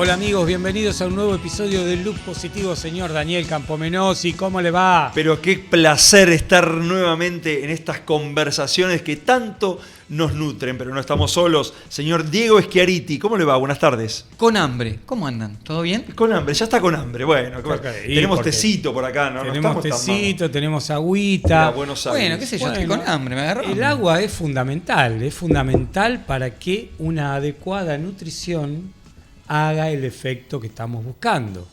Hola amigos, bienvenidos a un nuevo episodio de Loop Positivo, señor Daniel Campomenosi. ¿Cómo le va? Pero qué placer estar nuevamente en estas conversaciones que tanto nos nutren, pero no estamos solos. Señor Diego Schiariti, ¿cómo le va? Buenas tardes. Con hambre, ¿cómo andan? ¿Todo bien? Con hambre, ya está con hambre. Bueno, tenemos tecito por acá, ¿no? Tenemos tecito, tenemos agüita. Buenos Aires. Bueno, qué sé yo, estoy con hambre, me agarró. El agua es fundamental para que una adecuada nutrición haga el efecto que estamos buscando.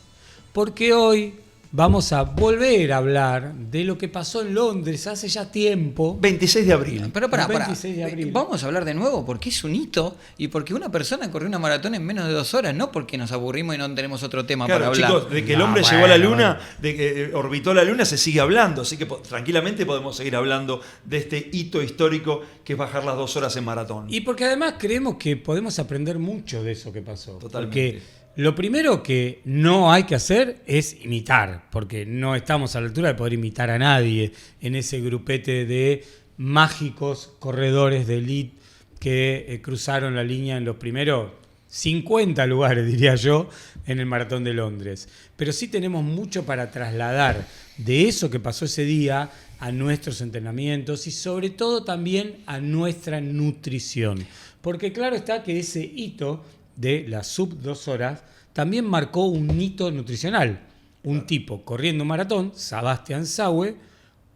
Porque hoy vamos a volver a hablar de lo que pasó en Londres hace ya tiempo. 26 de abril. Pero pará. 26 de abril. Vamos a hablar de nuevo porque es un hito y porque una persona corrió una maratón en menos de 2 horas, no porque nos aburrimos y no tenemos otro tema Claro, para hablar. chicos, de que el hombre llegó a la luna, de que orbitó la luna, se sigue hablando. Así que tranquilamente podemos seguir hablando de este hito histórico que es bajar las 2 horas en maratón. Y porque además creemos que podemos aprender mucho de eso que pasó. Totalmente. Porque lo primero que no hay que hacer es imitar, porque no estamos a la altura de poder imitar a nadie en ese grupete de mágicos corredores de elite que cruzaron la línea en los primeros 50 lugares, diría yo, en el Maratón de Londres. Pero sí tenemos mucho para trasladar de eso que pasó ese día a nuestros entrenamientos y sobre todo también a nuestra nutrición. Porque claro está que ese hito de las sub 2 horas también marcó un hito nutricional. Un tipo corriendo un maratón, Sebastian Saue,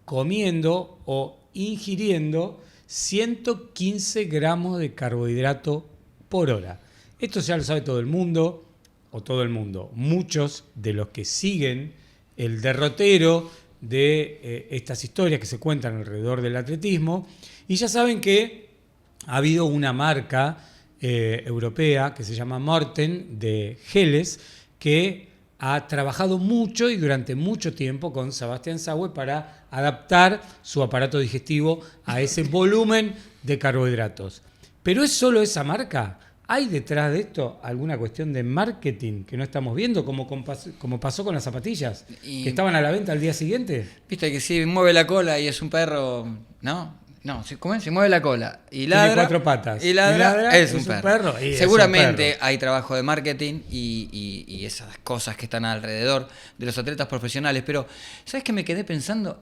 comiendo o ingiriendo 115 gramos de carbohidrato por hora. Esto ya lo sabe todo el mundo, muchos de los que siguen el derrotero de estas historias que se cuentan alrededor del atletismo, y ya saben que ha habido una marca europea que se llama Maurten de geles, que ha trabajado mucho y durante mucho tiempo con Sebastian Saue para adaptar su aparato digestivo a ese volumen de carbohidratos. ¿Pero es solo esa marca? ¿Hay detrás de esto alguna cuestión de marketing que no estamos viendo, como pasó con las zapatillas, que estaban a la venta al día siguiente? Viste que si mueve la cola y es un perro, ¿no? No, si mueve la cola y ladra. Tiene 4 patas. Y ladra es un perro. Seguramente es un perro. hay trabajo de marketing y esas cosas que están alrededor de los atletas profesionales. Pero, ¿sabes qué me quedé pensando?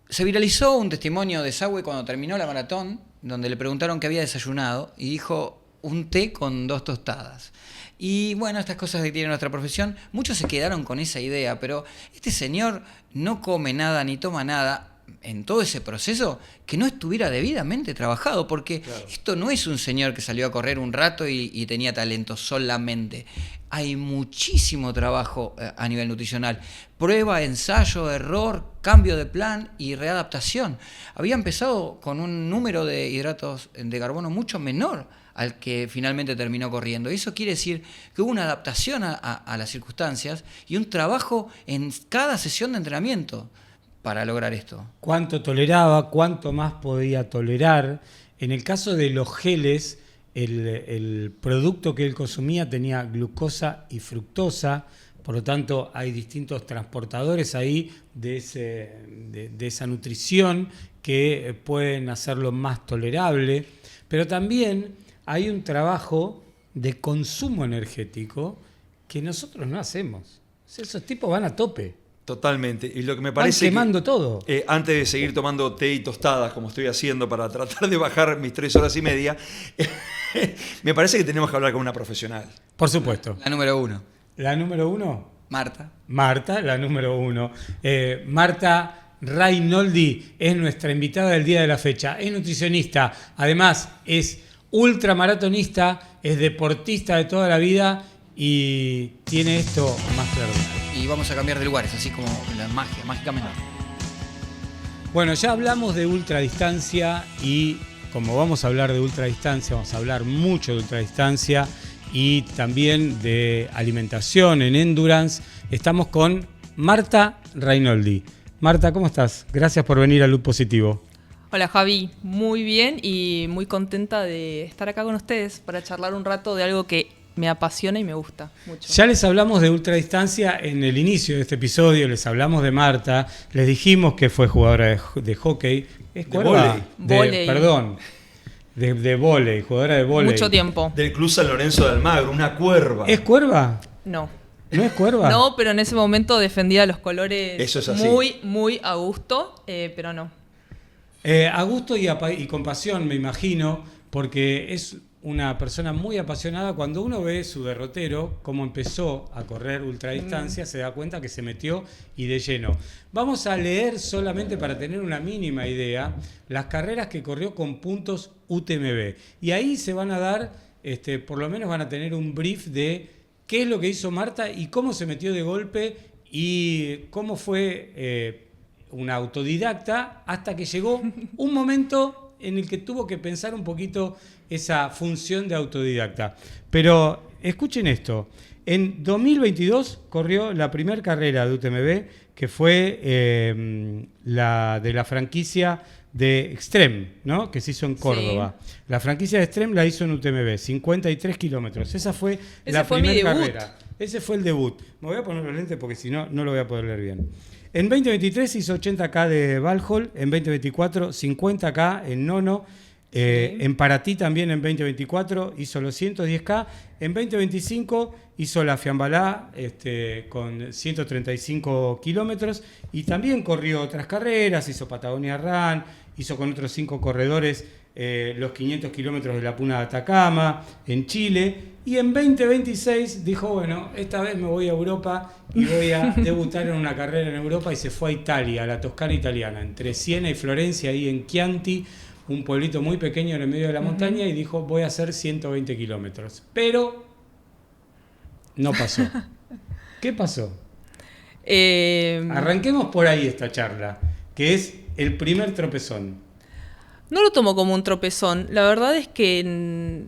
Se viralizó un testimonio de Saue cuando terminó la maratón, donde le preguntaron qué había desayunado y dijo un té con 2 tostadas. Y bueno, estas cosas que tiene nuestra profesión, muchos se quedaron con esa idea, pero este señor no come nada ni toma nada en todo ese proceso que no estuviera debidamente trabajado, porque claro, esto no es un señor que salió a correr un rato y tenía talento solamente. Hay muchísimo trabajo a nivel nutricional. Prueba, ensayo, error, cambio de plan y readaptación. Había empezado con un número de hidratos de carbono mucho menor al que finalmente terminó corriendo. Y eso quiere decir que hubo una adaptación a las circunstancias y un trabajo en cada sesión de entrenamiento para lograr esto. ¿Cuánto toleraba? ¿Cuánto más podía tolerar? En el caso de los geles, el producto que él consumía tenía glucosa y fructosa, por lo tanto hay distintos transportadores ahí de esa nutrición que pueden hacerlo más tolerable, pero también hay un trabajo de consumo energético que nosotros no hacemos. Esos tipos van a tope. Totalmente. Y lo que me parece quemando todo. Antes de seguir tomando té y tostadas, como estoy haciendo para tratar de bajar mis 3 horas y media, me parece que tenemos que hablar con una profesional. Por supuesto. La número 1. ¿La número 1? Marta, la número 1. Marta Rainoldi es nuestra invitada del día de la fecha. Es nutricionista, además es ultramaratonista, es deportista de toda la vida y tiene esto más claro. Y vamos a cambiar de lugares, así como la magia, mágicamente. Bueno, ya hablamos de ultradistancia y como vamos a hablar de ultradistancia, vamos a hablar mucho de ultradistancia y también de alimentación en endurance. Estamos con Marta Rainoldi. Marta, ¿cómo estás? Gracias por venir a Loop Positivo. Hola Javi, muy bien y muy contenta de estar acá con ustedes para charlar un rato de algo que me apasiona y me gusta mucho. Ya les hablamos de ultradistancia en el inicio de este episodio, les hablamos de Marta, les dijimos que fue jugadora de hockey. ¿Es de vóley. Perdón. de vóley, jugadora de vóley. Mucho tiempo. Del Club San Lorenzo de Almagro, una cuerva. ¿Es cuerva? No. ¿No es cuerva? No, pero en ese momento defendía los colores Eso es así. muy, muy a gusto, pero no. A gusto y con pasión, me imagino, porque es una persona muy apasionada. Cuando uno ve su derrotero, cómo empezó a correr ultradistancia, se da cuenta que se metió y de lleno. Vamos a leer solamente para tener una mínima idea las carreras que corrió con puntos UTMB. Y ahí se van a dar, por lo menos van a tener un brief de qué es lo que hizo Marta y cómo se metió de golpe y cómo fue una autodidacta hasta que llegó un momento en el que tuvo que pensar un poquito esa función de autodidacta. Pero escuchen esto, en 2022 corrió la primera carrera de UTMB, que fue la de la franquicia de Extreme, ¿no? Que se hizo en Córdoba. Sí. La franquicia de Extreme la hizo en UTMB, 53 kilómetros. Esa fue la primera carrera. Ese fue el debut. Me voy a poner los lentes porque si no, no lo voy a poder leer bien. En 2023 hizo 80K de Valhall, en 2024 50K en Nono, en Paraty también en 2024 hizo los 110K, en 2025 hizo la Fiambalá con 135 kilómetros y también corrió otras carreras, hizo Patagonia Run, hizo con otros 5 corredores los 500 kilómetros de la Puna de Atacama, en Chile. Y en 2026 dijo, bueno, esta vez me voy a Europa y voy a debutar en una carrera en Europa, y se fue a Italia, a la Toscana italiana, entre Siena y Florencia, ahí en Chianti, un pueblito muy pequeño en el medio de la montaña, y dijo, voy a hacer 120 kilómetros. Pero no pasó. ¿Qué pasó? Arranquemos por ahí esta charla, que es el primer tropezón. No lo tomo como un tropezón, la verdad es que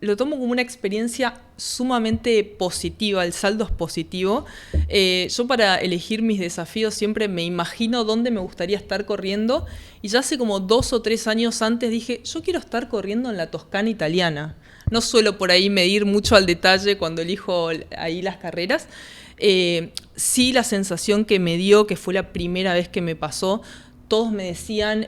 lo tomo como una experiencia sumamente positiva, el saldo es positivo. Yo para elegir mis desafíos siempre me imagino dónde me gustaría estar corriendo, y ya hace como 2 o 3 años antes dije, yo quiero estar corriendo en la Toscana italiana. No suelo por ahí medir mucho al detalle cuando elijo ahí las carreras. Sí, la sensación que me dio, que fue la primera vez que me pasó, todos me decían,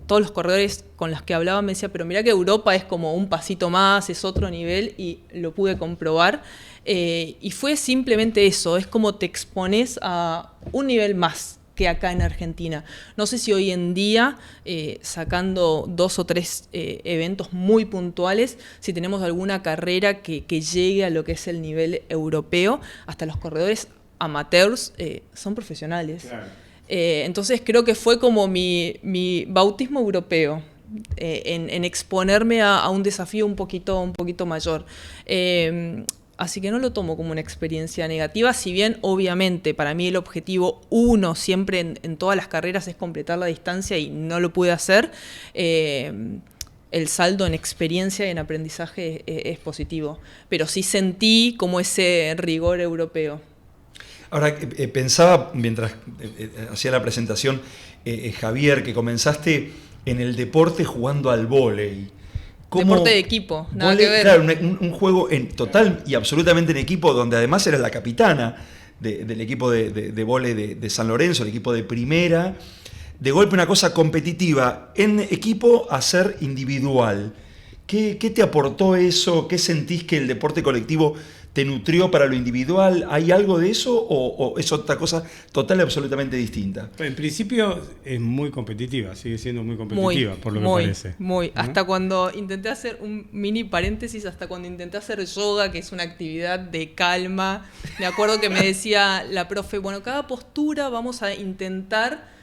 todos los corredores con los que hablaba me decían, pero mirá que Europa es como un pasito más, es otro nivel, y lo pude comprobar. Y fue simplemente eso, es como te expones a un nivel más que acá en Argentina. No sé si hoy en día, sacando 2 o 3 eventos muy puntuales, si tenemos alguna carrera que llegue a lo que es el nivel europeo, hasta los corredores amateurs son profesionales. Claro. Entonces creo que fue como mi bautismo europeo, en exponerme a un desafío un poquito mayor. Así que no lo tomo como una experiencia negativa, si bien obviamente para mí el objetivo uno siempre en todas las carreras es completar la distancia y no lo pude hacer. El saldo en experiencia y en aprendizaje es positivo, pero sí sentí como ese rigor europeo. Ahora, pensaba, mientras hacía la presentación, Javier, que comenzaste en el deporte jugando al vóley. Deporte de equipo, nada vóley, que ver. Claro, un juego total y absolutamente en equipo, donde además eras la capitana del equipo de vóley de San Lorenzo, el equipo de primera. De golpe una cosa competitiva, en equipo a ser individual. ¿Qué te aportó eso? ¿Qué sentís que el deporte colectivo te nutrió para lo individual? ¿Hay algo de eso o es otra cosa total y absolutamente distinta? En principio es muy competitiva, sigue siendo muy competitiva, por lo que parece. Muy. ¿No? Hasta cuando intenté hacer un mini paréntesis, hasta cuando intenté hacer yoga, que es una actividad de calma, me acuerdo que me decía la profe, bueno, cada postura vamos a intentar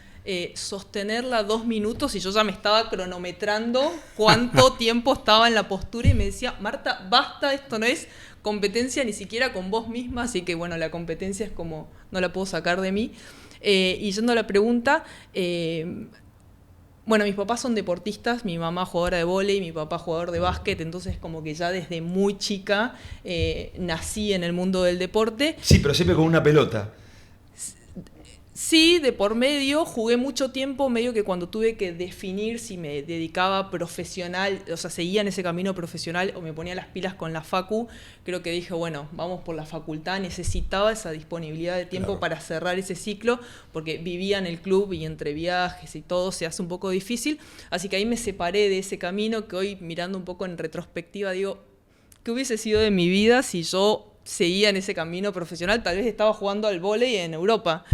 sostenerla 2 minutos, y yo ya me estaba cronometrando cuánto tiempo estaba en la postura, y me decía, Marta, basta, esto no es competencia ni siquiera con vos misma, así que bueno, la competencia es como, no la puedo sacar de mí. Y yendo a la pregunta, bueno, mis papás son deportistas, mi mamá jugadora de vóley, mi papá jugador de básquet, entonces como que ya desde muy chica nací en el mundo del deporte. Sí, pero siempre con una pelota. Sí, de por medio, jugué mucho tiempo, medio que cuando tuve que definir si me dedicaba profesional, o sea, seguía en ese camino profesional o me ponía las pilas con la facu, creo que dije, bueno, vamos por la facultad, necesitaba esa disponibilidad de tiempo Claro. para cerrar ese ciclo, porque vivía en el club y entre viajes y todo se hace un poco difícil, así que ahí me separé de ese camino que hoy, mirando un poco en retrospectiva, digo, ¿qué hubiese sido de mi vida si yo seguía en ese camino profesional? Tal vez estaba jugando al vóley en Europa.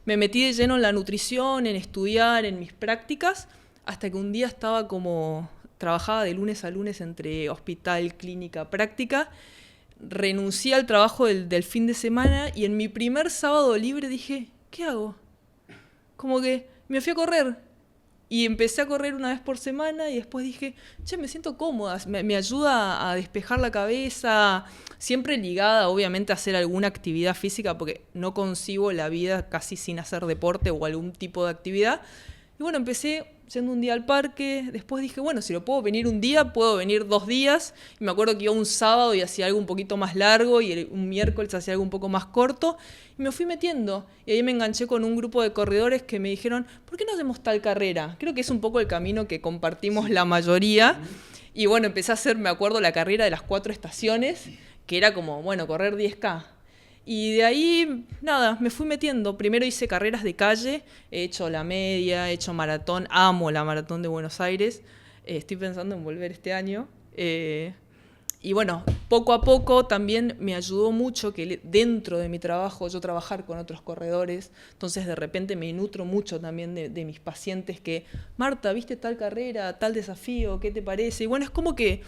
Me metí de lleno en la nutrición, en estudiar, en mis prácticas, hasta que un día estaba como, trabajaba de lunes a lunes entre hospital, clínica, práctica, renuncié al trabajo del fin de semana y en mi primer sábado libre dije, ¿qué hago? Como que me fui a correr. Y empecé a correr una vez por semana y después dije, che, me siento cómoda, me ayuda a despejar la cabeza, siempre ligada obviamente a hacer alguna actividad física porque no concibo la vida casi sin hacer deporte o algún tipo de actividad. Y bueno, empecé yendo un día al parque, después dije, bueno, si lo puedo venir un día, puedo venir 2 días. Y me acuerdo que iba un sábado y hacía algo un poquito más largo y un miércoles hacía algo un poco más corto. Y me fui metiendo. Y ahí me enganché con un grupo de corredores que me dijeron, ¿por qué no hacemos tal carrera? Creo que es un poco el camino que compartimos la mayoría. Y bueno, empecé a hacer, me acuerdo, la carrera de las 4 estaciones, que era como, bueno, correr 10K. Y de ahí, nada, me fui metiendo. Primero hice carreras de calle, he hecho la media, he hecho maratón, amo la maratón de Buenos Aires. Estoy pensando en volver este año. Y bueno, poco a poco también me ayudó mucho que dentro de mi trabajo yo trabajar con otros corredores. Entonces de repente me nutro mucho también de mis pacientes que, Marta, ¿viste tal carrera, tal desafío? ¿Qué te parece? Y bueno, es como que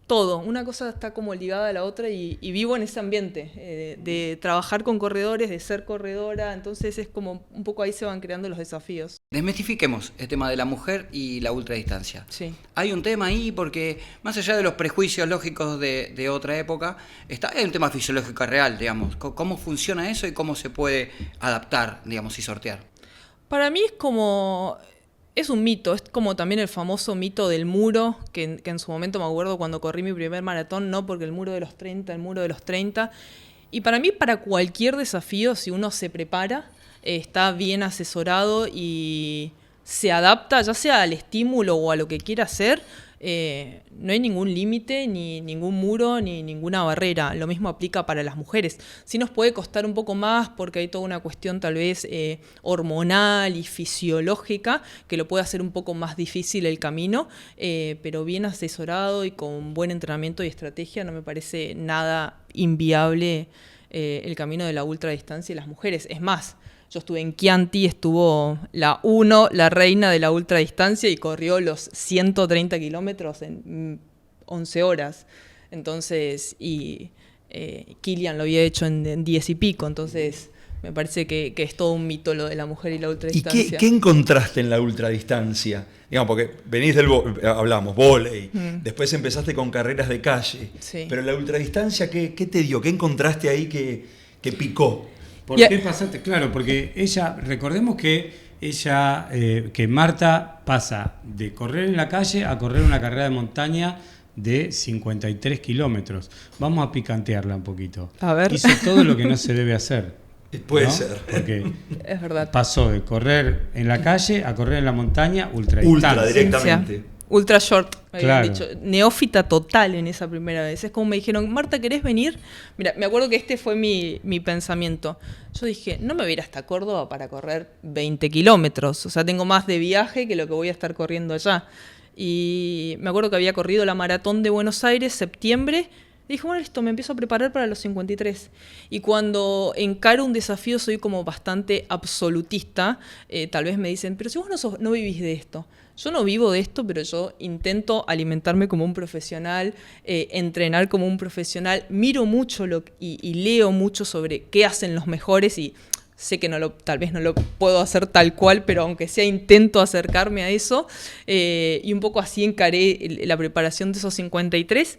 todo, una cosa está como ligada a la otra y vivo en ese ambiente de trabajar con corredores, de ser corredora, entonces es como un poco ahí se van creando los desafíos. Desmitifiquemos el tema de la mujer y la ultradistancia. Sí. Hay un tema ahí porque, más allá de los prejuicios lógicos de otra época, hay un tema fisiológico real, digamos. ¿Cómo funciona eso y cómo se puede adaptar, digamos, y sortear? Para mí es un mito, es como también el famoso mito del muro, que en su momento me acuerdo cuando corrí mi primer maratón, no porque el muro de los 30. Y para mí, para cualquier desafío, si uno se prepara, está bien asesorado y se adapta, ya sea al estímulo o a lo que quiera hacer, no hay ningún límite, ni ningún muro, ni ninguna barrera. Lo mismo aplica para las mujeres. Sí nos puede costar un poco más porque hay toda una cuestión tal vez hormonal y fisiológica que lo puede hacer un poco más difícil el camino, pero bien asesorado y con buen entrenamiento y estrategia no me parece nada inviable el camino de la ultradistancia y las mujeres. Es más, yo estuve en Chianti, estuvo la reina de la ultradistancia, y corrió los 130 kilómetros en 11 horas. Entonces, Kilian lo había hecho en 10 y pico. Entonces, me parece que es todo un mito lo de la mujer y la ultradistancia. ¿Y qué encontraste en la ultradistancia? Digamos, porque venís hablamos, vóley, después empezaste con carreras de calle, Sí. pero la ultradistancia, ¿qué te dio? ¿Qué encontraste ahí que picó? ¿Por qué pasaste? Claro, porque recordemos que que Marta pasa de correr en la calle a correr una carrera de montaña de 53 kilómetros. Vamos a picantearla un poquito. A ver. Hizo todo lo que no se debe hacer. Puede ¿no? ser. Porque Es verdad. pasó de correr en la calle a correr en la montaña ultradistancia. Ultra directamente. Ultra short, me habían Claro. dicho. Neófita total en esa primera vez. Es como me dijeron, Marta, ¿querés venir? Mira, me acuerdo que este fue mi pensamiento. Yo dije, no me voy a ir hasta Córdoba para correr 20 kilómetros. O sea, tengo más de viaje que lo que voy a estar corriendo allá. Y me acuerdo que había corrido la maratón de Buenos Aires, septiembre. Dije, bueno, listo, me empiezo a preparar para los 53. Y cuando encaro un desafío soy como bastante absolutista. Tal vez me dicen, pero si vos no vivís de esto. Yo no vivo de esto, pero yo intento alimentarme como un profesional, entrenar como un profesional. Miro mucho y leo mucho sobre qué hacen los mejores y sé que tal vez no lo puedo hacer tal cual, pero aunque sea intento acercarme a eso. Y un poco así encaré la preparación de esos 53.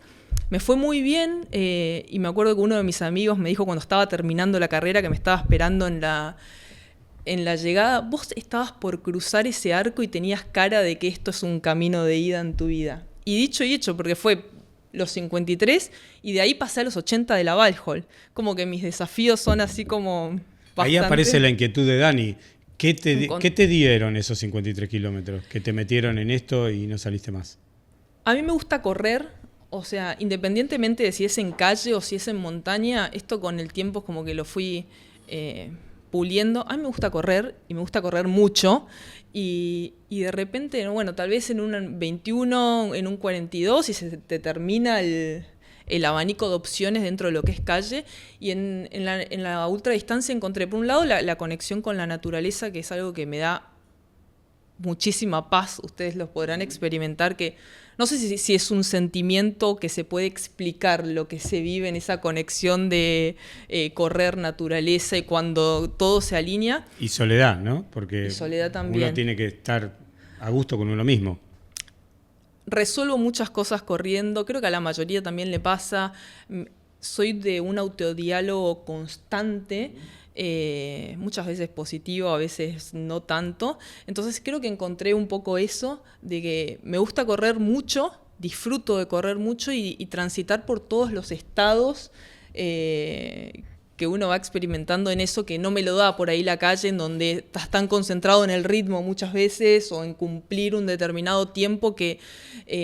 Me fue muy bien y me acuerdo que uno de mis amigos me dijo cuando estaba terminando la carrera, que me estaba esperando en la llegada, vos estabas por cruzar ese arco y tenías cara de que esto es un camino de ida en tu vida. Y dicho y hecho, porque fue los 53 y de ahí pasé a los 80 de la Valhall. Como que mis desafíos son así como Ahí aparece la inquietud de Dani. ¿Qué Encont- te dieron esos 53 kilómetros que te metieron en esto y no saliste más? A mí me gusta correr, o sea, independientemente de si es en calle o si es en montaña, esto con el tiempo es como que lo fui puliendo. A mí me gusta correr y me gusta correr mucho. Y de repente, bueno, tal vez en un 21, en un 42 y se te termina el abanico de opciones dentro de lo que es calle. Y en la ultradistancia encontré, por un lado, la conexión con la naturaleza, que es algo que me da muchísima paz. Ustedes lo podrán experimentar, que no sé si es un sentimiento que se puede explicar lo que se vive en esa conexión de correr, naturaleza y cuando todo se alinea. Y soledad, ¿no? Porque Y soledad también. uno tiene que estar a gusto con uno mismo. Resuelvo muchas cosas corriendo, creo que a la mayoría también le pasa. Soy de un autodiálogo constante, muchas veces positivo, a veces no tanto. Entonces creo que encontré un poco eso, de que me gusta correr mucho, disfruto de correr mucho y transitar por todos los estados que uno va experimentando en eso, que no me lo da por ahí la calle, en donde estás tan concentrado en el ritmo muchas veces o en cumplir un determinado tiempo que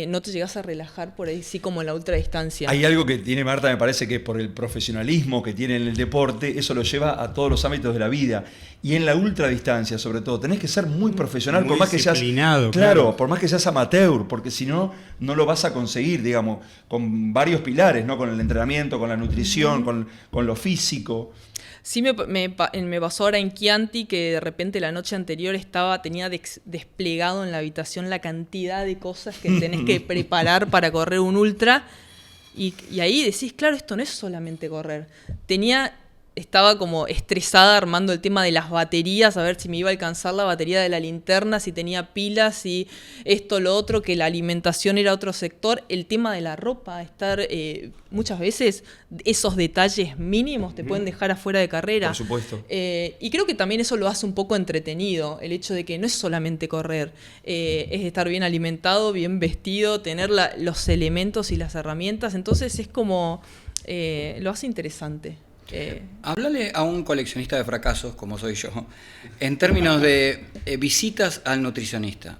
no te llegas a relajar por ahí, sí, como en la ultradistancia. Hay algo que tiene Marta, me parece que por el profesionalismo que tiene en el deporte, eso lo lleva a todos los ámbitos de la vida. Y en la ultradistancia, sobre todo, tenés que ser muy profesional, Muy por más que seas disciplinado, claro, por más que seas amateur, porque si no, no lo vas a conseguir, digamos, con varios pilares, ¿no? Con el entrenamiento, con la nutrición, con lo físico. Sí me pasó ahora en Chianti que de repente la noche anterior tenía desplegado en la habitación la cantidad de cosas que tenés que preparar para correr un ultra. Y ahí decís, claro, esto no es solamente correr. Estaba como estresada armando el tema de las baterías, a ver si me iba a alcanzar la batería de la linterna, si tenía pilas, y esto, lo otro, que la alimentación era otro sector. El tema de la ropa, muchas veces esos detalles mínimos te pueden dejar afuera de carrera. Por supuesto. Y creo que también eso lo hace un poco entretenido, el hecho de que no es solamente correr, es estar bien alimentado, bien vestido, tener los elementos y las herramientas. Entonces es como, lo hace interesante. Háblale a un coleccionista de fracasos, como soy yo, en términos de visitas al nutricionista.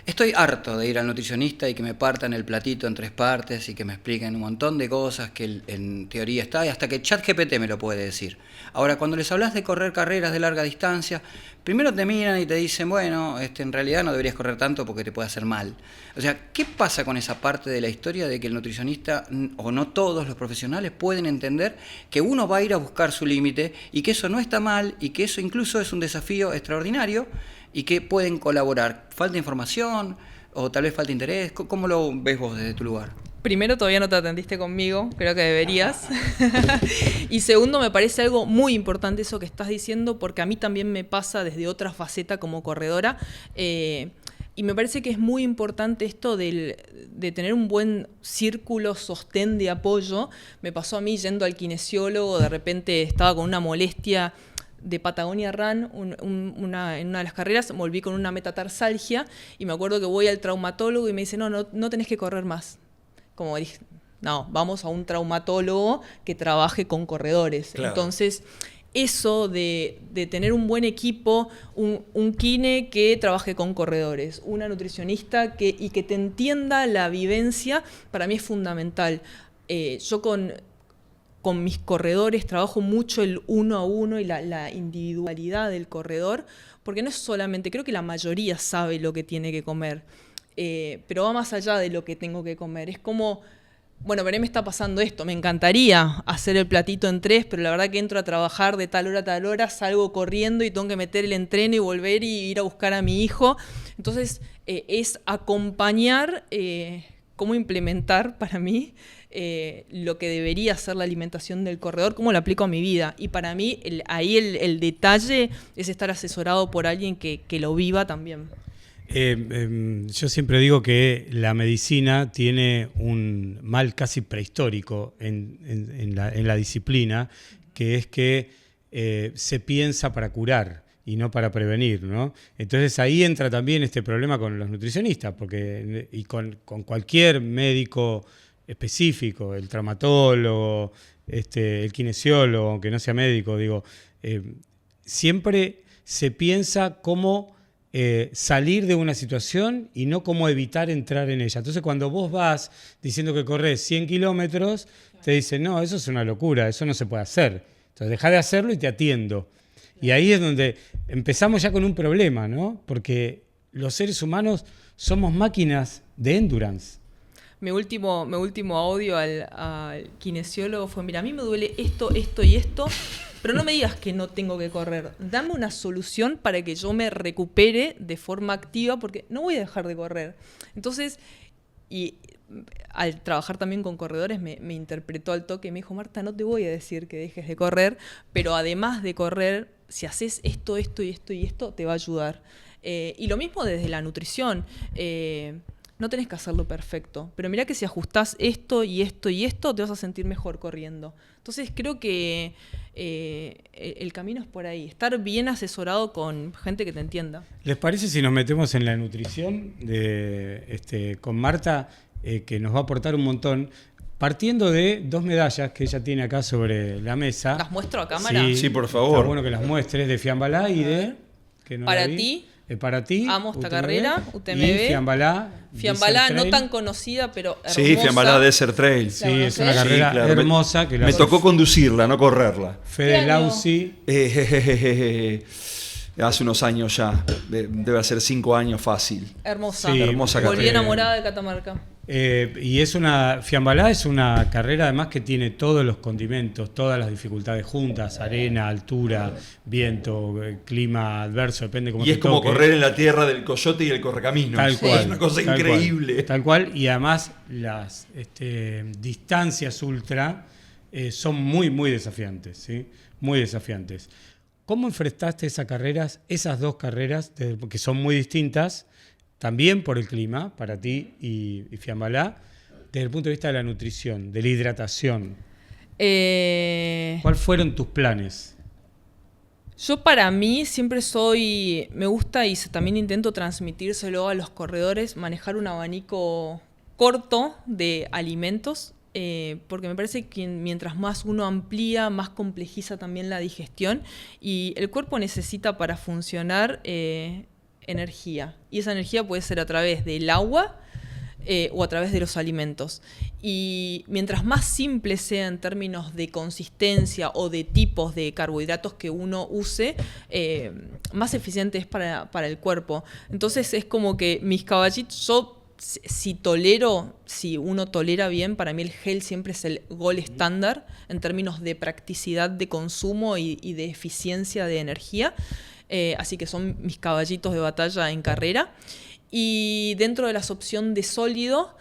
Estoy harto de ir al nutricionista y que me partan el platito en 3 partes y que me expliquen un montón de cosas que en teoría está, y hasta que ChatGPT me lo puede decir. Ahora, cuando les hablas de correr carreras de larga distancia, primero te miran y te dicen, bueno, en realidad no deberías correr tanto porque te puede hacer mal. O sea, ¿qué pasa con esa parte de la historia de que el nutricionista, o no todos los profesionales, pueden entender que uno va a ir a buscar su límite y que eso no está mal y que eso incluso es un desafío extraordinario y que pueden colaborar? ¿Falta información o tal vez falta interés? ¿Cómo lo ves vos desde tu lugar? Primero, todavía no te atendiste conmigo, creo que deberías. Y segundo, me parece algo muy importante eso que estás diciendo, porque a mí también me pasa desde otra faceta como corredora. Y me parece que es muy importante esto de tener un buen círculo, sostén de apoyo. Me pasó a mí yendo al kinesiólogo, de repente estaba con una molestia de Patagonia Run, en una de las carreras, volví con una metatarsalgia y me acuerdo que voy al traumatólogo y me dice, no tenés que correr más. Como dije, no, vamos a un traumatólogo que trabaje con corredores. Claro. Entonces, eso de tener un buen equipo, un kine que trabaje con corredores, una nutricionista y que te entienda la vivencia, para mí es fundamental. Yo con mis corredores trabajo mucho el 1 a 1 y la individualidad del corredor, porque no es solamente, creo que la mayoría sabe lo que tiene que comer, pero va más allá de lo que tengo que comer. Es como, bueno, pero a mí me está pasando esto, me encantaría hacer el platito en 3, pero la verdad que entro a trabajar de tal hora a tal hora, salgo corriendo y tengo que meter el entreno y volver y ir a buscar a mi hijo. Entonces es acompañar, cómo implementar para mí lo que debería ser la alimentación del corredor, cómo lo aplico a mi vida. Y para mí ahí el detalle es estar asesorado por alguien que lo viva también. Yo siempre digo que la medicina tiene un mal casi prehistórico en la disciplina, que es que se piensa para curar y no para prevenir, ¿no? Entonces ahí entra también este problema con los nutricionistas, y con cualquier médico específico, el traumatólogo, el kinesiólogo, aunque no sea médico, digo, siempre se piensa cómo salir de una situación y no cómo evitar entrar en ella. Entonces, cuando vos vas diciendo que corres 100 kilómetros, te dicen, no, eso es una locura, eso no se puede hacer. Entonces, dejá de hacerlo y te atiendo. Y ahí es donde empezamos ya con un problema, ¿no? Porque los seres humanos somos máquinas de endurance. Mi último audio al kinesiólogo fue, mira, a mí me duele esto, esto y esto, pero no me digas que no tengo que correr. Dame una solución para que yo me recupere de forma activa, porque no voy a dejar de correr. Entonces, y al trabajar también con corredores, me interpretó al toque y me dijo, Marta, no te voy a decir que dejes de correr, pero además de correr, si haces esto, esto y esto y esto, te va a ayudar. Y lo mismo desde la nutrición. No tenés que hacerlo perfecto, pero mirá que si ajustás esto y esto y esto, te vas a sentir mejor corriendo. Entonces creo que el camino es por ahí, estar bien asesorado con gente que te entienda. ¿Les parece si nos metemos en la nutrición con Marta, que nos va a aportar un montón? Partiendo de 2 medallas que ella tiene acá sobre la mesa. ¿Las muestro a cámara? Sí, por favor. Está bueno que las muestres, de Fiambalá y de... Que no para la vi. ti. Para ti. Amo esta UTMB, carrera, UTMB. Y Fiambalá. Fiambalá, Desert no Trail. tan conocida, pero hermosa. Sí, Fiambalá Desert Trail. Sí, ¿La es una conocés? carrera Sí, claro. hermosa. Que la Me hace tocó conducirla, no correrla. Fede ¿Qué año? Lausi. Hace unos años ya, debe ser 5 años fácil. Hermosa. Sí, hermosa Volví carrera. enamorada de Catamarca. Y Fiambalá es una carrera además que tiene todos los condimentos, todas las dificultades juntas, arena, altura, viento, clima adverso, depende cómo Y te es como toque. correr en la tierra del coyote y el correcaminos. Tal cual. Es una cosa tal increíble. cual, tal cual, y además las distancias ultra son muy, muy desafiantes, ¿sí? Muy desafiantes. ¿Cómo enfrentaste esas 2 carreras, que son muy distintas, también por el clima, para ti y Fiambalá, desde el punto de vista de la nutrición, de la hidratación? ¿Cuáles fueron tus planes? Yo para mí siempre me gusta y también intento transmitírselo a los corredores, manejar un abanico corto de alimentos, porque me parece que mientras más uno amplía, más complejiza también la digestión y el cuerpo necesita para funcionar energía. Y esa energía puede ser a través del agua o a través de los alimentos. Y mientras más simple sea en términos de consistencia o de tipos de carbohidratos que uno use, más eficiente es para el cuerpo. Entonces es como que mis caballitos, yo si uno tolera bien, para mí el gel siempre es el gol estándar en términos de practicidad de consumo y de eficiencia de energía. Así que son mis caballitos de batalla en carrera. Y dentro de las opciones de sólido,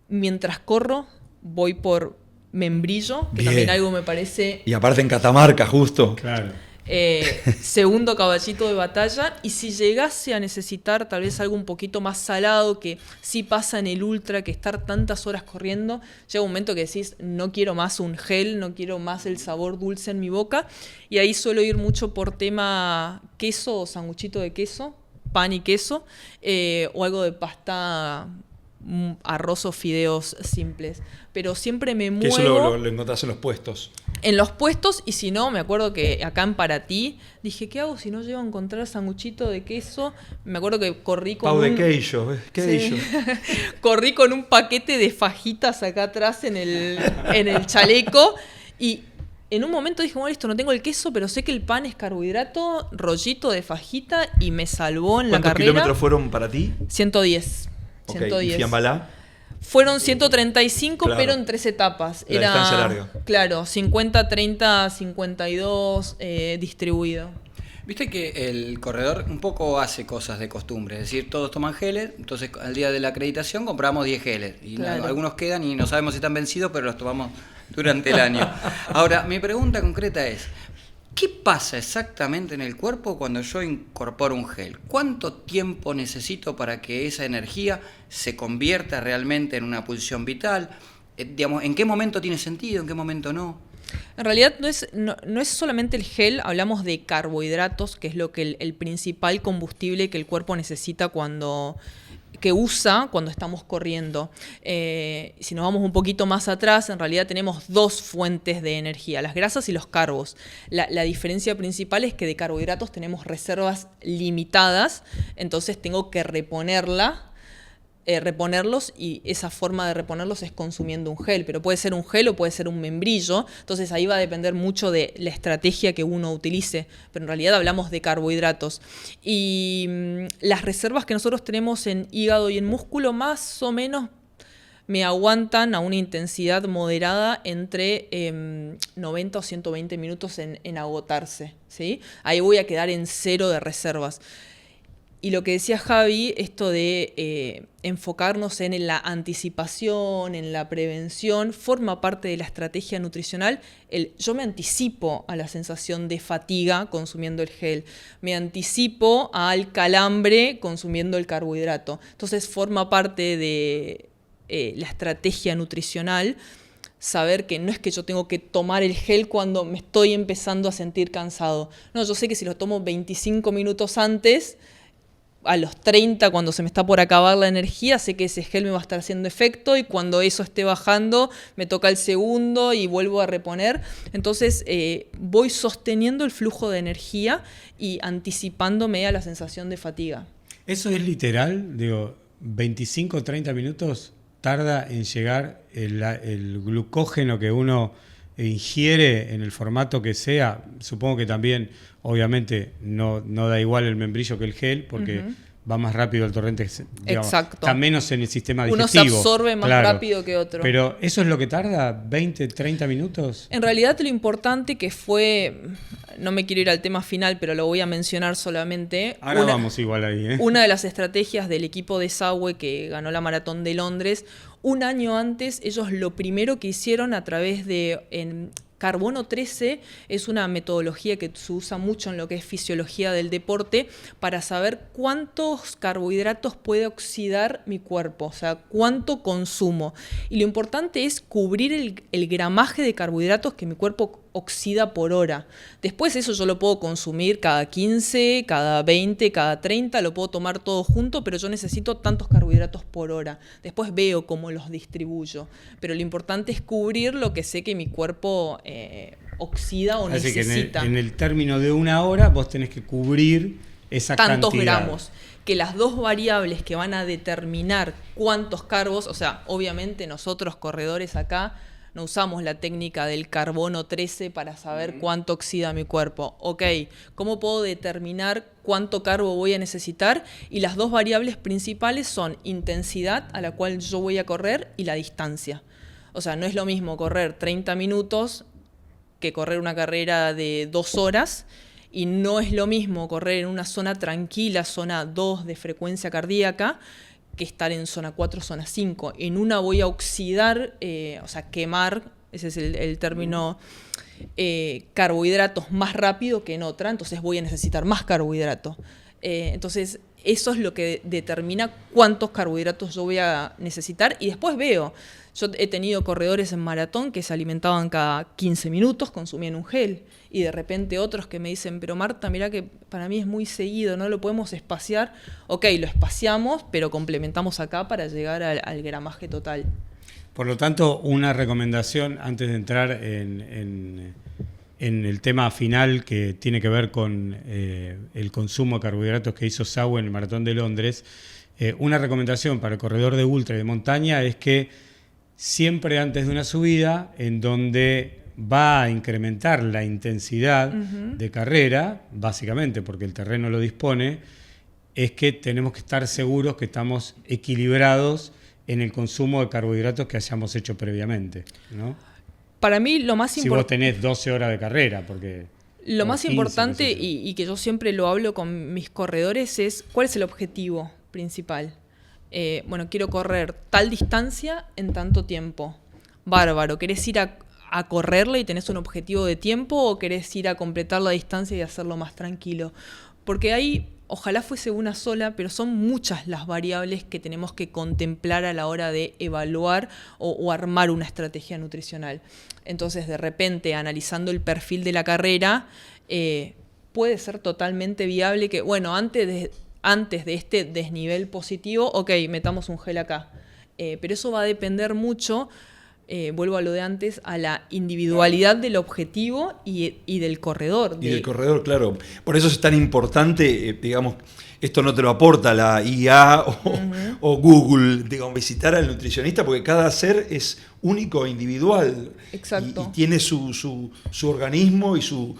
mientras corro, voy por membrillo, que Bien. también algo me parece Y aparte en Catamarca, justo. Claro. segundo caballito de batalla. Y si llegase a necesitar tal vez algo un poquito más salado, que sí pasa en el ultra, que estar tantas horas corriendo, llega un momento que decís, no quiero más un gel, no quiero más el sabor dulce en mi boca. Y ahí suelo ir mucho por tema queso o sanguchito de queso, pan y queso, o algo de pasta, arroz o fideos simples. Pero siempre me Que muevo eso lo encontrás en los puestos. en los puestos, y si no, me acuerdo que acá en Paratí dije, ¿qué hago si no llego a encontrar sanguchito de queso? Me acuerdo que corrí con Pau de un... queijo, queijo. Sí. Corrí con un paquete de fajitas acá atrás en el chaleco, y en un momento dije, bueno, listo, no tengo el queso, pero sé que el pan es carbohidrato, rollito de fajita, y me salvó en la ¿Cuántos carrera. kilómetros fueron para ti? 110. Ok, 110. ¿y Fiambalá? Fueron 135, Claro. pero en 3 etapas. La distancia larga. Claro, 50, 30, 52 distribuido. Viste que el corredor un poco hace cosas de costumbre, es decir, todos toman geles, entonces al día de la acreditación compramos 10 geles y Claro. algunos quedan y no sabemos si están vencidos, pero los tomamos durante el año. Ahora, mi pregunta concreta es, ¿qué pasa exactamente en el cuerpo cuando yo incorporo un gel? ¿Cuánto tiempo necesito para que esa energía se convierta realmente en una pulsión vital? Digamos, ¿en qué momento tiene sentido, en qué momento no? En realidad no es solamente el gel, hablamos de carbohidratos, que es lo que el principal combustible que el cuerpo necesita cuando que usa cuando estamos corriendo. Si nos vamos un poquito más atrás, en realidad tenemos dos fuentes de energía, las grasas y los carbos. La diferencia principal es que de carbohidratos tenemos reservas limitadas, entonces tengo que reponerlos, y esa forma de reponerlos es consumiendo un gel, pero puede ser un gel o puede ser un membrillo, entonces ahí va a depender mucho de la estrategia que uno utilice, pero en realidad hablamos de carbohidratos. Y las reservas que nosotros tenemos en hígado y en músculo más o menos me aguantan a una intensidad moderada entre 90 o 120 minutos en agotarse, ¿sí? Ahí voy a quedar en cero de reservas. Y lo que decía Javi, esto de enfocarnos en la anticipación, en la prevención, forma parte de la estrategia nutricional. Yo me anticipo a la sensación de fatiga consumiendo el gel, me anticipo al calambre consumiendo el carbohidrato. Entonces forma parte de la estrategia nutricional. Saber que no es que yo tengo que tomar el gel cuando me estoy empezando a sentir cansado. No, yo sé que si lo tomo 25 minutos antes, a los 30, cuando se me está por acabar la energía, sé que ese gel me va a estar haciendo efecto, y cuando eso esté bajando, me toca el segundo y vuelvo a reponer. Entonces voy sosteniendo el flujo de energía y anticipándome a la sensación de fatiga. Eso es literal, digo, 25 o 30 minutos tarda en llegar el glucógeno que uno ingiere en el formato que sea. Supongo que también, obviamente, no da igual el membrillo que el gel, porque va más rápido el torrente, digamos, exacto, está menos en el sistema digestivo. Uno se absorbe más rápido que otro. Pero ¿eso es lo que tarda? ¿20, 30 minutos? En realidad lo importante que fue, no me quiero ir al tema final, pero lo voy a mencionar solamente. Ahora vamos igual ahí, ¿eh? Una de las estrategias del equipo de Sauer que ganó la Maratón de Londres, un año antes, ellos lo primero que hicieron a través de Carbono 13 es una metodología que se usa mucho en lo que es fisiología del deporte para saber cuántos carbohidratos puede oxidar mi cuerpo, o sea, cuánto consumo. Y lo importante es cubrir el gramaje de carbohidratos que mi cuerpo oxida por hora. Después eso yo lo puedo consumir cada 15, cada 20, cada 30, lo puedo tomar todo junto, pero yo necesito tantos carbohidratos por hora. Después veo cómo los distribuyo. Pero lo importante es cubrir lo que sé que mi cuerpo oxida o Así necesita. Que en el término de una hora vos tenés que cubrir esa tantos cantidad. Gramos. Que las dos variables que van a determinar cuántos carbos, o sea, obviamente nosotros corredores acá no usamos la técnica del carbono 13 para saber cuánto oxida mi cuerpo. Ok, ¿cómo puedo determinar cuánto carbo voy a necesitar? Y las dos variables principales son intensidad a la cual yo voy a correr y la distancia. O sea, no es lo mismo correr 30 minutos que correr una carrera de 2 horas, y no es lo mismo correr en una zona tranquila, zona 2 de frecuencia cardíaca, que estar en zona 4, zona 5. En una voy a oxidar, o sea, quemar, ese es el término, carbohidratos más rápido que en otra, entonces voy a necesitar más carbohidratos. Entonces, eso es lo que determina cuántos carbohidratos yo voy a necesitar, y después veo. Yo he tenido corredores en maratón que se alimentaban cada 15 minutos, consumían un gel, y de repente otros que me dicen, pero Marta, mirá que para mí es muy seguido, no lo podemos espaciar. Ok, lo espaciamos, pero complementamos acá para llegar al gramaje total. Por lo tanto, una recomendación antes de entrar en el tema final que tiene que ver con el consumo de carbohidratos que hizo Sauer en el Maratón de Londres, una recomendación para el corredor de ultra y de montaña es que siempre antes de una subida en donde va a incrementar la intensidad de carrera, básicamente porque el terreno lo dispone, es que tenemos que estar seguros que estamos equilibrados en el consumo de carbohidratos que hayamos hecho previamente, ¿no? Para mí lo más si vos tenés 12 horas de carrera, porque... Lo más 15, importante, y que yo siempre lo hablo con mis corredores, es cuál es el objetivo principal. Bueno, quiero correr tal distancia en tanto tiempo. Bárbaro, ¿querés ir a correrla y tenés un objetivo de tiempo, o querés ir a completar la distancia y hacerlo más tranquilo? Porque ahí, ojalá fuese una sola, pero son muchas las variables que tenemos que contemplar a la hora de evaluar o armar una estrategia nutricional. Entonces, de repente, analizando el perfil de la carrera, puede ser totalmente viable que, bueno, antes antes de este desnivel positivo, ok, metamos un gel acá. Pero eso va a depender mucho, vuelvo a lo de antes, a la individualidad del objetivo y del corredor. Y del corredor, claro. Por eso es tan importante, digamos, esto no te lo aporta la IA o Google, digamos, visitar al nutricionista, porque cada ser es único, individual. Exacto. Y tiene su organismo y su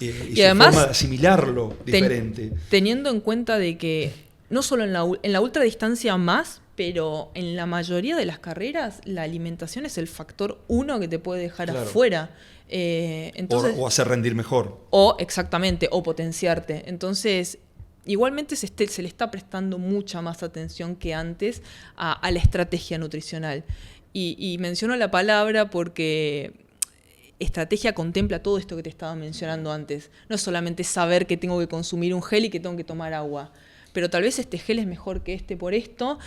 además, forma de asimilarlo diferente. Teniendo en cuenta de que no solo en la ultradistancia más, pero en la mayoría de las carreras la alimentación es el factor 1 que te puede dejar afuera. Entonces, o hacer rendir mejor. Exactamente, o potenciarte. Entonces, igualmente se le está prestando mucha más atención que antes a la estrategia nutricional. Y menciono la palabra porque estrategia contempla todo esto que te estaba mencionando antes. No es solamente saber que tengo que consumir un gel y que tengo que tomar agua, pero tal vez este gel es mejor que este por esto.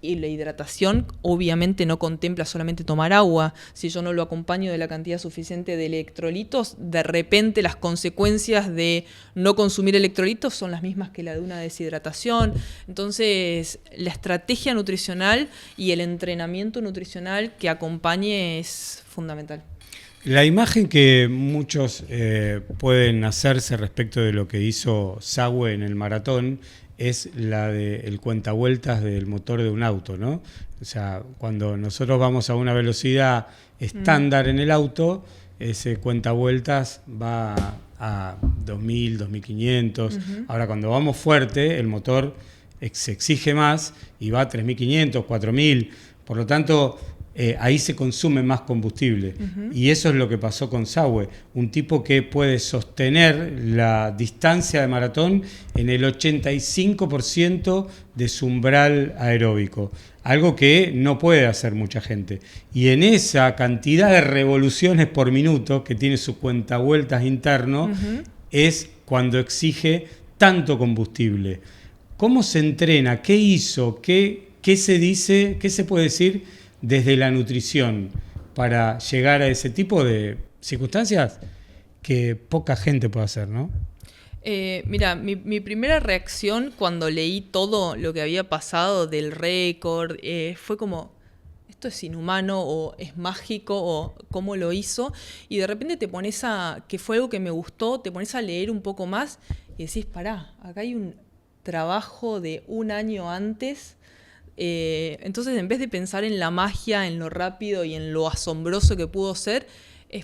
Y la hidratación obviamente no contempla solamente tomar agua. Si yo no lo acompaño de la cantidad suficiente de electrolitos, de repente las consecuencias de no consumir electrolitos son las mismas que la de una deshidratación. Entonces, la estrategia nutricional y el entrenamiento nutricional que acompañe es fundamental. La imagen que muchos pueden hacerse respecto de lo que hizo Sawe en el maratón es la del cuentavueltas del motor de un auto, ¿no? O sea, cuando nosotros vamos a una velocidad estándar en el auto, ese cuentavueltas va a 2000, 2500. Ahora, cuando vamos fuerte, el motor se exige más y va a 3500, 4000. Por lo tanto, ahí se consume más combustible. Y eso es lo que pasó con Sawe, un tipo que puede sostener la distancia de maratón en el 85% de su umbral aeróbico, algo que no puede hacer mucha gente. Y en esa cantidad de revoluciones por minuto que tiene su cuentavueltas interno, es cuando exige tanto combustible. ¿Cómo se entrena? ¿Qué hizo? ¿Qué se dice? ¿Qué se puede decir desde la nutrición para llegar a ese tipo de circunstancias que poca gente puede hacer, ¿no? Mira, mi primera reacción cuando leí todo lo que había pasado del récord fue como, esto es inhumano o es mágico o cómo lo hizo, y de repente te pones que fue algo que me gustó, te pones a leer un poco más y decís, pará, acá hay un trabajo de un año antes. Entonces, en vez de pensar en la magia, en lo rápido y en lo asombroso que pudo ser,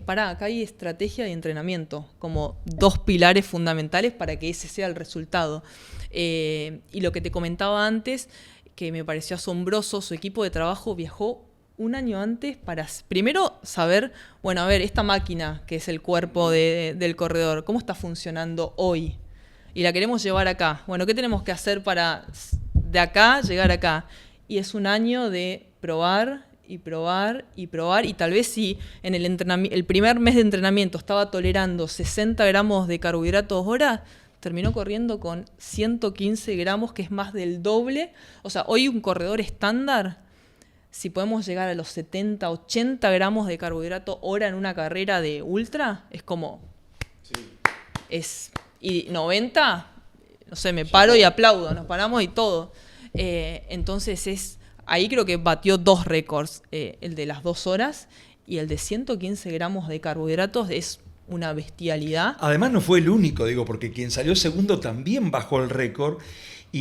acá hay estrategia y entrenamiento como dos pilares fundamentales para que ese sea el resultado. Y lo que te comentaba antes, que me pareció asombroso, su equipo de trabajo viajó un año antes para primero saber, bueno, a ver, esta máquina que es el cuerpo del corredor, ¿cómo está funcionando hoy? Y la queremos llevar acá. Bueno, ¿qué tenemos que hacer para de acá llegar acá? Y es un año de probar y probar y probar, y tal vez si en el primer mes de entrenamiento estaba tolerando 60 gramos de carbohidratos hora, terminó corriendo con 115 gramos, que es más del doble. O sea, hoy un corredor estándar, si podemos llegar a los 70, 80 gramos de carbohidrato hora en una carrera de ultra, es como... Sí. Y 90, no sé, me paro y aplaudo, nos paramos y todo. Entonces ahí creo que batió dos récords, el de las 2 horas y el de 115 gramos de carbohidratos. Es una bestialidad. Además no fue el único, digo, porque quien salió segundo también bajó el récord. Y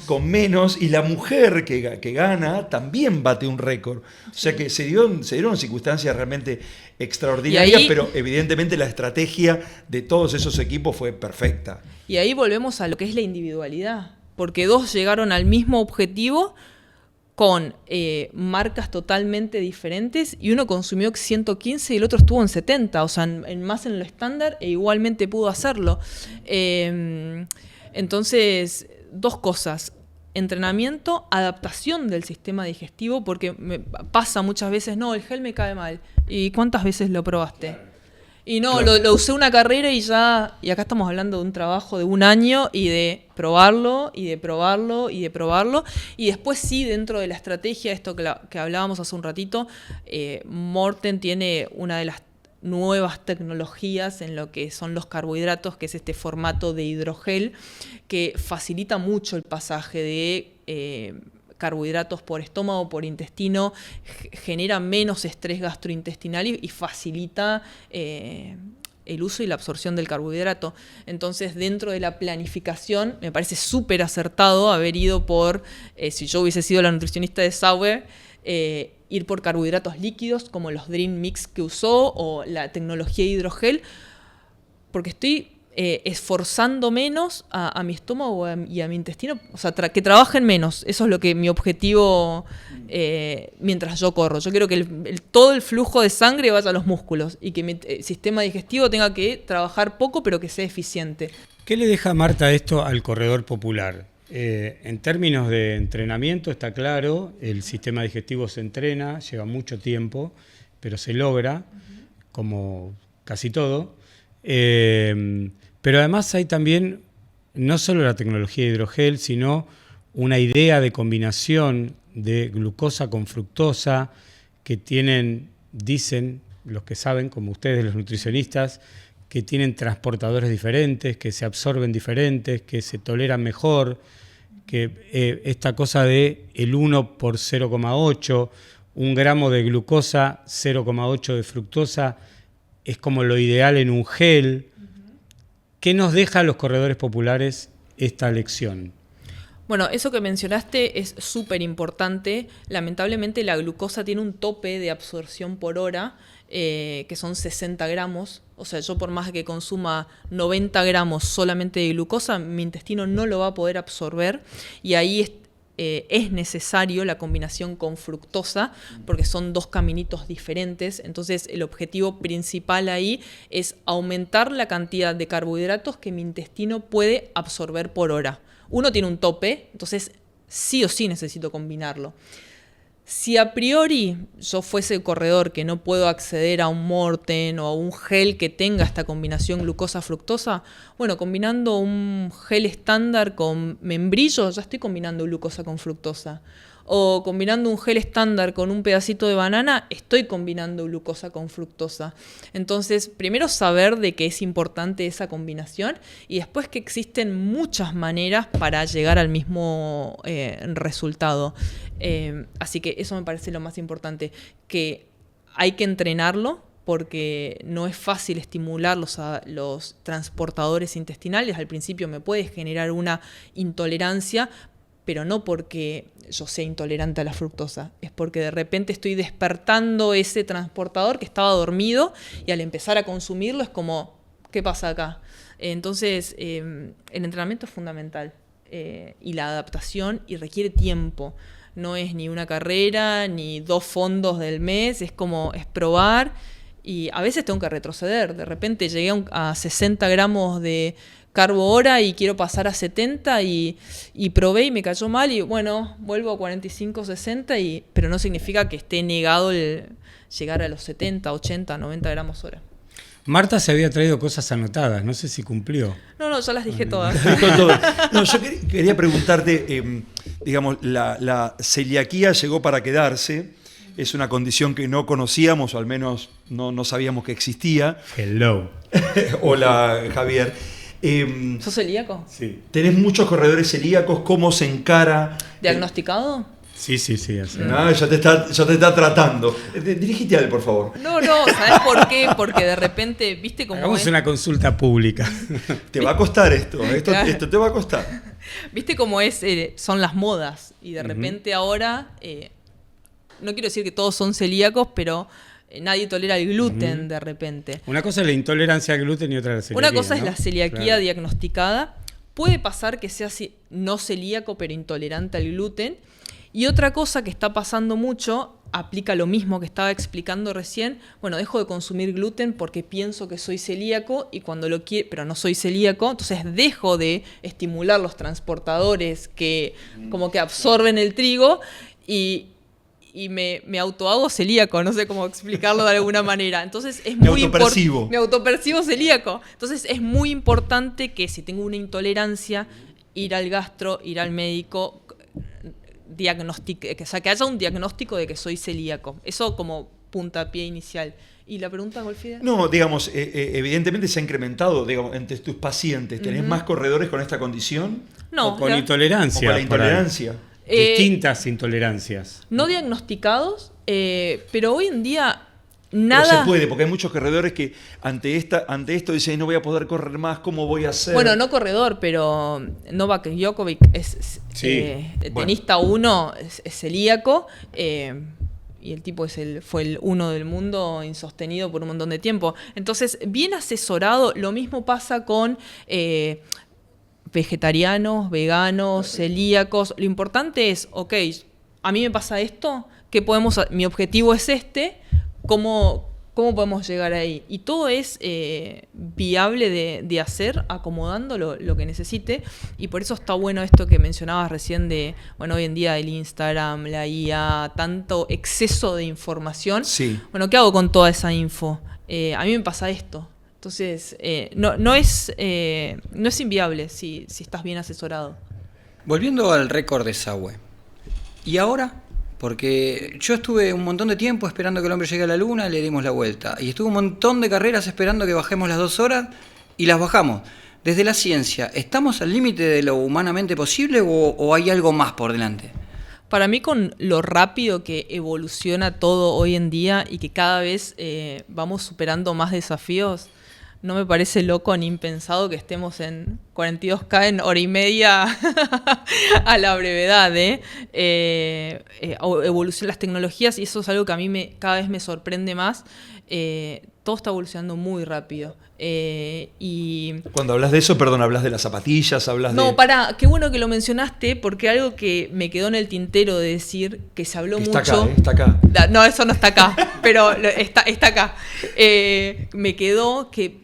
con menos, y la mujer que gana también bate un récord. O sea que se dieron circunstancias realmente extraordinarias, pero evidentemente la estrategia de todos esos equipos fue perfecta. Y ahí volvemos a lo que es la individualidad, porque dos llegaron al mismo objetivo con marcas totalmente diferentes, y uno consumió 115 y el otro estuvo en 70, o sea, más en lo estándar, e igualmente pudo hacerlo. Entonces, dos cosas: entrenamiento, adaptación del sistema digestivo, porque me pasa muchas veces, no, el gel me cae mal. ¿Y cuántas veces lo probaste? Y no, claro, lo usé una carrera y ya, y acá estamos hablando de un trabajo de un año y de probarlo, y de probarlo, y de probarlo. Y después sí, dentro de la estrategia, esto que hablábamos hace un ratito, Morten tiene una de las nuevas tecnologías en lo que son los carbohidratos, que es este formato de hidrogel, que facilita mucho el pasaje de carbohidratos por estómago, por intestino, genera menos estrés gastrointestinal y facilita el uso y la absorción del carbohidrato. Entonces, dentro de la planificación, me parece súper acertado haber ido por, si yo hubiese sido la nutricionista de Sauer, ir por carbohidratos líquidos como los Dream Mix que usó o la tecnología hidrogel, porque estoy esforzando menos a mi estómago y a mi intestino, o sea, que trabajen menos. Eso es lo que mi objetivo mientras yo corro. Yo quiero que todo el flujo de sangre vaya a los músculos y que mi sistema digestivo tenga que trabajar poco, pero que sea eficiente. ¿Qué le deja, Marta, esto al corredor popular? En términos de entrenamiento, está claro, el sistema digestivo se entrena, lleva mucho tiempo, pero se logra, como casi todo. Pero además hay también no solo la tecnología de hidrogel, sino una idea de combinación de glucosa con fructosa que dicen los que saben, como ustedes los nutricionistas, que tienen transportadores diferentes, que se absorben diferentes, que se toleran mejor, que esta cosa de el 1 por 0,8, 1 gramo de glucosa, 0,8 de fructosa, es como lo ideal en un gel. ¿Qué nos deja a los corredores populares esta lección? Bueno, eso que mencionaste es súper importante. Lamentablemente la glucosa tiene un tope de absorción por hora, que son 60 gramos. O sea, yo por más que consuma 90 gramos solamente de glucosa, mi intestino no lo va a poder absorber. Y ahí es necesario la combinación con fructosa, porque son dos caminitos diferentes. Entonces, el objetivo principal ahí es aumentar la cantidad de carbohidratos que mi intestino puede absorber por hora. Uno tiene un tope, entonces sí o sí necesito combinarlo. Si a priori yo fuese corredor que no puedo acceder a un Morten o a un gel que tenga esta combinación glucosa-fructosa, bueno, combinando un gel estándar con membrillo ya estoy combinando glucosa con fructosa. O combinando un gel estándar con un pedacito de banana, estoy combinando glucosa con fructosa. Entonces, primero saber de que es importante esa combinación y después que existen muchas maneras para llegar al mismo resultado. Así que eso me parece lo más importante, que hay que entrenarlo porque no es fácil estimular los transportadores intestinales. Al principio me puede generar una intolerancia, pero no porque yo sea intolerante a la fructosa, es porque de repente estoy despertando ese transportador que estaba dormido y al empezar a consumirlo es como, ¿qué pasa acá? Entonces, el entrenamiento es fundamental y la adaptación y requiere tiempo. No es ni una carrera, ni 2 fondos del mes, es probar y a veces tengo que retroceder. De repente llegué a 60 gramos de carbo hora y quiero pasar a 70 y probé y me cayó mal y bueno, vuelvo a 45, 60, pero no significa que esté negado el llegar a los 70, 80, 90 gramos hora. Marta se había traído cosas anotadas, no sé si cumplió. No, ya las dije todas. No, yo quería preguntarte, digamos, la celiaquía llegó para quedarse, es una condición que no conocíamos, o al menos no sabíamos que existía. Hello. Hola, Javier. ¿Sos celíaco? Sí. ¿Tenés muchos corredores celíacos? ¿Cómo se encara? ¿Diagnosticado? Sí. No, ya te está tratando. Dirígete a él, por favor. No, ¿sabes por qué? Porque de repente, ¿viste cómo hagamos una consulta pública. Te va a costar esto Claro. Esto te va a costar. ¿Viste cómo son las modas? Y de repente ahora, no quiero decir que todos son celíacos, pero nadie tolera el gluten de repente. Una cosa es la intolerancia al gluten y otra la celiaquía. Una cosa es ¿no? la celiaquía Claro. diagnosticada. Puede pasar que sea no celíaco, pero intolerante al gluten. Y otra cosa que está pasando mucho, aplica lo mismo que estaba explicando recién. Bueno, dejo de consumir gluten porque pienso que soy celíaco y cuando lo quiero, pero no soy celíaco, entonces dejo de estimular los transportadores que como que absorben el trigo y me autohago celíaco, no sé cómo explicarlo de alguna manera. Entonces es muy autopercibo. Me autopercibo celíaco. Entonces es muy importante que si tengo una intolerancia, ir al gastro, ir al médico, que haya un diagnóstico de que soy celíaco. Eso como puntapié inicial. ¿Y la pregunta, Golfide? No, digamos, evidentemente se ha incrementado, digamos, entre tus pacientes. ¿Tenés más corredores con esta condición? No, O con intolerancia. ¿O con la intolerancia? Distintas intolerancias. no diagnosticados, pero hoy en día Pero nada... se puede, porque hay muchos corredores que ante esto dicen, no voy a poder correr más, ¿cómo voy a hacer? Bueno, no corredor, pero Novak Djokovic es Sí, tenista 1, es celíaco, y el tipo fue el 1 del mundo, insostenido por un montón de tiempo. Entonces, bien asesorado, lo mismo pasa con vegetarianos, veganos, celíacos. Lo importante es, ok, a mí me pasa esto, mi objetivo es este, ¿cómo podemos llegar ahí? Y todo es viable de hacer, acomodando lo que necesite, y por eso está bueno esto que mencionabas recién de, bueno, hoy en día el Instagram, la IA, tanto exceso de información. Sí. Bueno, ¿qué hago con toda esa info? A mí me pasa esto. Entonces, no es inviable si estás bien asesorado. Volviendo al récord de Sawe. ¿Y ahora? Porque yo estuve un montón de tiempo esperando que el hombre llegue a la luna y le dimos la vuelta. Y estuve un montón de carreras esperando que bajemos las 2 horas y las bajamos. Desde la ciencia, ¿estamos al límite de lo humanamente posible o hay algo más por delante? Para mí, con lo rápido que evoluciona todo hoy en día y que cada vez vamos superando más desafíos, no me parece loco ni impensado que estemos en 42K en hora y media a la brevedad. Evolucionan las tecnologías y eso es algo que a mí cada vez me sorprende más. Todo está evolucionando muy rápido. Y Cuando hablas de eso, perdón, hablas de las zapatillas, hablas de... no, qué bueno que lo mencionaste, porque algo que me quedó en el tintero de decir, que se habló Está mucho... acá, está acá. No, eso no está acá, pero está acá. Me quedó que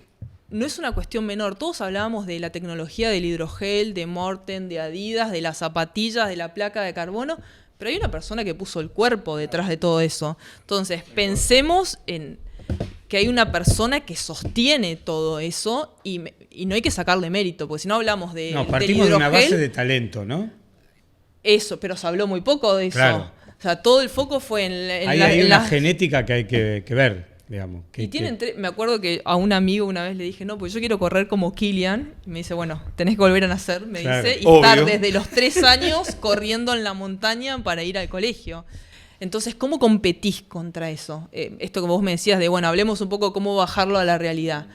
no es una cuestión menor. Todos hablábamos de la tecnología del hidrogel, de Morten, de Adidas, de las zapatillas, de la placa de carbono, pero hay una persona que puso el cuerpo detrás de todo eso. Entonces, pensemos en que hay una persona que sostiene todo eso y no hay que sacarle mérito, porque si no hablamos del partimos de una hidrogel, base de talento, ¿no? eso, pero se habló muy poco de eso. Claro. O sea, todo el foco fue en Hay una las... genética que hay que ver, digamos. Me acuerdo que a un amigo una vez le dije, no, pues yo quiero correr como Kilian. Y me dice, bueno, tenés que volver a nacer, me Claro, dice, y obvio. estar desde los 3 años corriendo en la montaña para ir al colegio. Entonces, ¿cómo competís contra eso? Esto que vos me decías de, bueno, hablemos un poco cómo bajarlo a la realidad.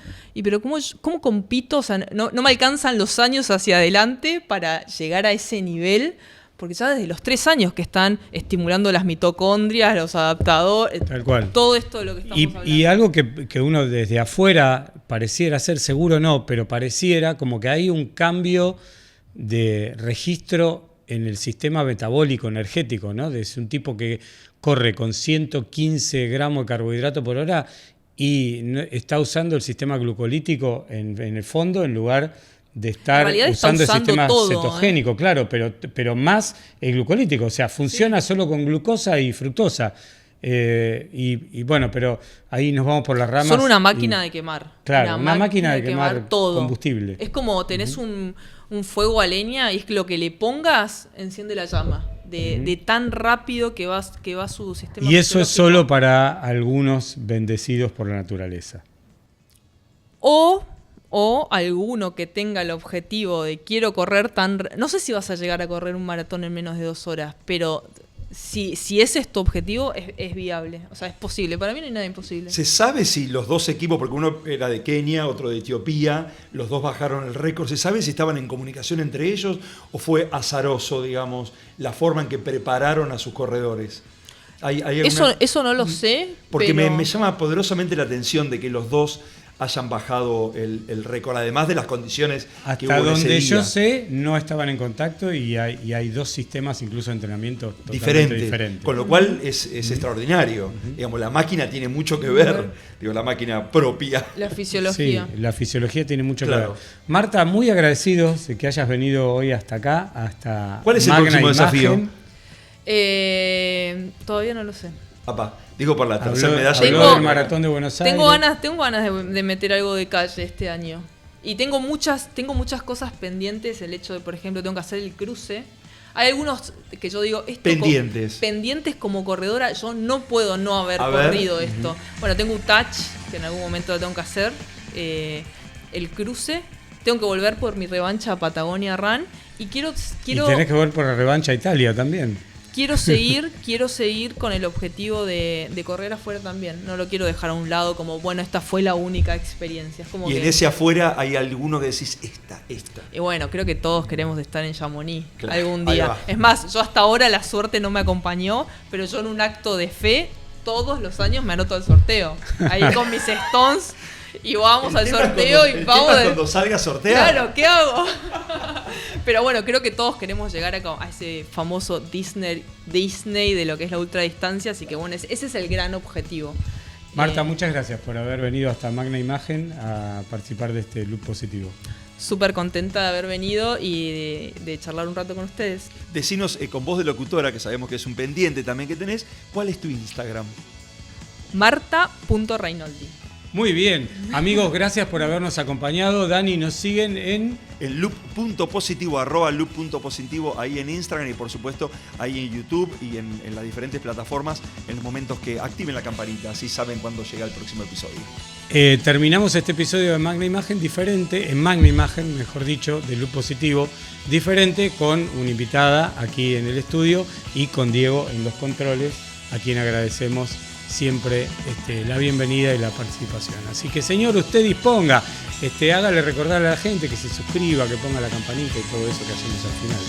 Pero ¿cómo compito? O sea, no me alcanzan los años hacia adelante para llegar a ese nivel, porque ya desde los 3 años que están estimulando las mitocondrias, los adaptadores, Tal cual. todo esto de lo que estamos hablando. Y algo que uno desde afuera pareciera ser, seguro no, pero pareciera como que hay un cambio de registro en el sistema metabólico energético, ¿no? Es un tipo que corre con 115 gramos de carbohidrato por hora y está usando el sistema glucolítico en el fondo en lugar de estar usando el sistema todo, cetogénico, claro, pero más el glucolítico, o sea, funciona solo con glucosa y fructosa. Y bueno, pero ahí nos vamos por las ramas. Son una máquina de quemar. Claro, una máquina de quemar todo. combustible. Es como tenés un fuego a leña y es que lo que le pongas enciende la llama. De tan rápido que va su sistema. Y eso es fisiológico. solo para algunos bendecidos por la naturaleza. O alguno que tenga el objetivo de quiero correr no sé si vas a llegar a correr un maratón en menos de 2 horas, pero si ese es tu objetivo, es viable. O sea, es posible. Para mí no hay nada imposible. ¿Se sabe si los dos equipos, porque uno era de Kenia, otro de Etiopía, los dos bajaron el récord, ¿se sabe si estaban en comunicación entre ellos o fue azaroso, digamos, la forma en que prepararon a sus corredores? ¿Hay Eso no lo sé. Porque pero... me llama poderosamente la atención de que los dos hayan bajado el récord, además de las condiciones que hubo Hasta en ese donde día. yo sé, no estaban en contacto y hay 2 sistemas, incluso de entrenamiento totalmente diferentes. Con lo cual es extraordinario. Digamos, la máquina tiene mucho que ver, la máquina propia. La fisiología. Sí, la fisiología tiene mucho Claro. que ver. Marta, muy agradecidos de que hayas venido hoy hasta acá, hasta ¿Cuál es el Magna próximo Imagen. desafío? Todavía no lo sé. Papá, digo por la tercera Habló medalla. del maratón de Buenos Aires. Tengo ganas de meter algo de calle este año. Y tengo muchas cosas pendientes. El hecho de, por ejemplo, tengo que hacer el cruce Hay algunos que yo digo, Pendientes. Pendientes como corredora, yo no puedo no haber A ver. corrido esto. Bueno, tengo un touch, que en algún momento lo tengo que hacer. El cruce. Tengo que volver por mi revancha a Patagonia Run. Y quiero Y tenés que volver por la revancha a Italia también. quiero seguir con el objetivo de correr afuera también. No lo quiero dejar a un lado como, bueno, esta fue la única experiencia. Es como Y que, en ese afuera hay alguno que decís, esta. y bueno, creo que todos queremos estar en Chamonix Claro, algún ahí día. va. Es más, yo hasta ahora la suerte no me acompañó, pero yo en un acto de fe, todos los años me anoto al sorteo. Ahí con mis stones y vamos al sorteo y vamos cuando salga a sortear. Claro, ¿qué hago? Pero bueno, creo que todos queremos llegar a ese famoso Disney de lo que es la ultradistancia, así que bueno, ese es el gran objetivo. Marta, muchas gracias por haber venido hasta Magna Imagen a participar de este Loop Positivo. Súper contenta de haber venido y de charlar un rato con ustedes. Decinos con voz de locutora, que sabemos que es un pendiente también que tenés, ¿cuál es tu Instagram? Marta.Reinoldi. Muy bien, amigos, gracias por habernos acompañado. Dani, nos siguen en... En loop.positivo, @loop.positivo, ahí en Instagram y por supuesto ahí en YouTube y en las diferentes plataformas en los momentos que activen la campanita, así saben cuándo llega el próximo episodio. Terminamos este episodio de Magna Imagen diferente, en Magna Imagen, mejor dicho, de Loop Positivo, diferente, con una invitada aquí en el estudio y con Diego en los controles, a quien agradecemos siempre la bienvenida y la participación. Así que, señor, usted disponga, hágale recordar a la gente que se suscriba, que ponga la campanita y todo eso que hacemos al final.